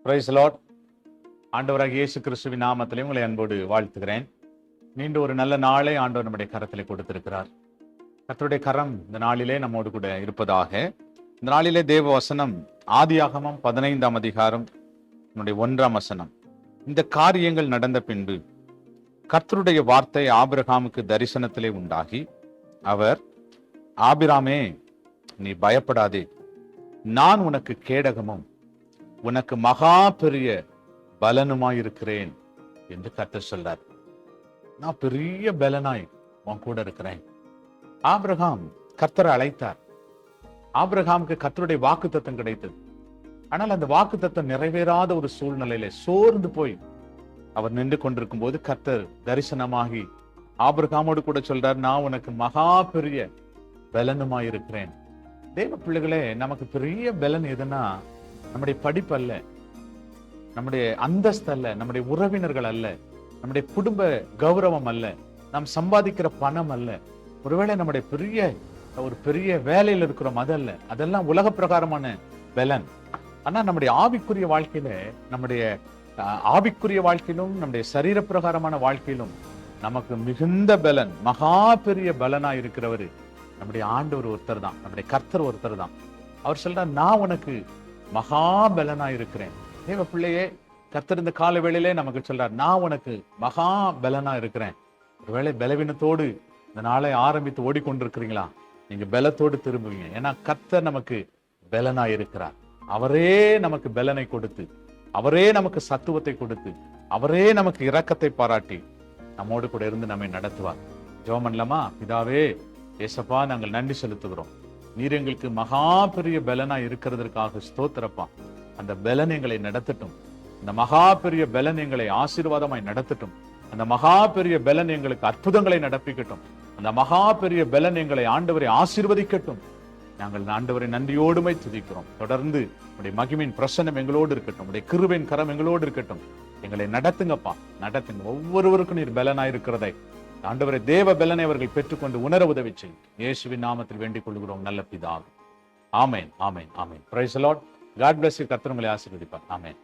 Price Lord. ஆண்டவராகிய இயேசு கிறிஸ்துவின் நாமத்திலே உங்களை அன்போடு வாழ்த்துகிறேன். மீண்டும் ஒரு நல்ல நாளை ஆண்டவர் நம்முடைய கரத்திலே கொடுத்திருக்கிறார். கர்த்தருடைய கரம் இந்த நாளிலே நம்மோடு கூட இருப்பதாக. இந்த நாளிலே தேவ வசனம் ஆதியாகமம் 15ஆம் அதிகாரம் 1ஆம் வசனம். இந்த காரியங்கள் நடந்த பின்பு கர்த்தருடைய வார்த்தை ஆபிரகாமுக்கு தரிசனத்திலே உண்டாகி, அவர், ஆபிராமே, நீ பயப்படாதே, நான் உனக்கு கேடகமும் உனக்கு மகா பெரிய பலனுமாயிருக்கிறேன் என்று கர்த்தர் சொல்றார். நான் பெரிய பலனாய் உன் கூட இருக்கிறேன். ஆபிரகாம் கர்த்தரை அழைத்தார். ஆபிரகாமுக்கு கர்த்தருடைய வாக்குத்தத்தம் கிடைத்தது. ஆனால் அந்த வாக்குத்தத்தம் நிறைவேறாத ஒரு சூழ்நிலையில சோர்ந்து போய் அவர் நின்று கொண்டிருக்கும் போது கர்த்தர் தரிசனமாகி ஆபிரகாமோடு கூட சொல்றார், நான் உனக்கு மகா பெரிய பலனுமாயிருக்கிறேன். தேவ பிள்ளைகளே, நமக்கு பெரிய பலன் எதுனா நம்முடைய படிப்பு அல்ல, நம்முடைய அந்தஸ்து அல்ல, நம்முடைய உறவினர்கள் அல்ல, நம்முடைய குடும்ப கௌரவம் அல்ல, நாம் சம்பாதிக்கிற பணம் அல்ல, ஒருவேளை நம்முடைய ஒரு பெரிய வேலையில் இருக்கிறோம், அதல்ல. அதெல்லாம் உலக பிரகாரமான பலன். ஆனா நம்முடைய ஆவிக்குரிய வாழ்க்கையில, நம்முடைய ஆவிக்குரிய வாழ்க்கையிலும் நம்முடைய சரீர பிரகாரமான வாழ்க்கையிலும் நமக்கு மிகுந்த பலன், மகா பெரிய பலனா இருக்கிறவரு நம்முடைய ஆண்டவர் ஒருத்தர் தான், நம்முடைய கர்த்தர் ஒருத்தர் தான். அவர் சொல்றார், நான் உனக்கு மகா பலனா இருக்கிறேன். தேவ பிள்ளையே, கர்த்தர் இந்த கால வேளையிலே நமக்கு சொல்றார், நான் உனக்கு மகா பலனா இருக்கிறேன். ஒருவேளை பலவீனத்தோடு இந்த நாளை ஆரம்பித்து ஓடிக்கொண்டிருக்கிறீங்களா? நீங்க பலத்தோடு திரும்புவீங்க. ஏன்னா கர்த்தர் நமக்கு பலனா இருக்கிறார். அவரே நமக்கு பலனை கொடுத்து, அவரே நமக்கு சத்துவத்தை கொடுத்து, அவரே நமக்கு இரக்கத்தை பாராட்டி நம்மோடு கூட இருந்து நம்மை நடத்துவார். ஜெபம் பண்ணலாமா? பிதாவே, ஏசப்பா, நாங்கள் நன்றி செலுத்துகிறோம். நீர் எங்களுக்கு மகா பெரிய பலனா இருக்கிறதற்காக ஸ்தோத்திரப்பா. அந்த பலன் எங்களை நடத்தட்டும். அந்த மகா பெரிய பலன் எங்களை ஆசீர்வாதமாய் நடத்தட்டும். அந்த மகா பெரிய பலன் எங்களுக்கு அற்புதங்களை நடப்பிக்கட்டும். அந்த மகா பெரிய பலன் எங்களை ஆண்டவரை ஆசீர்வதிக்கட்டும். நாங்கள் ஆண்டவரை நன்றியோடுமை துதிக்கிறோம். தொடர்ந்து உடைய மகிமையின் பிரசன்னம் எங்களோடு இருக்கட்டும். உடைய கிருபையின் கரம் எங்களோடு இருக்கட்டும். எங்களை நடத்துங்கப்பா, நடத்துங்க. ஒவ்வொருவருக்கும் நீர் பலனாய் இருக்கிறதை ஆண்டவரை, தேவ பலனை அவர்கள் பெற்றுக்கொண்டு உணர உதவி செய்யும். இயேசுவின் நாமத்தில் வேண்டிக் கொள்கிறோம் நல்ல பிதாவே. Amen, amen, amen. Praise the Lord. God bless you. கர்த்தர் உங்களை ஆசீர்வதிப்பார். ஆமென்.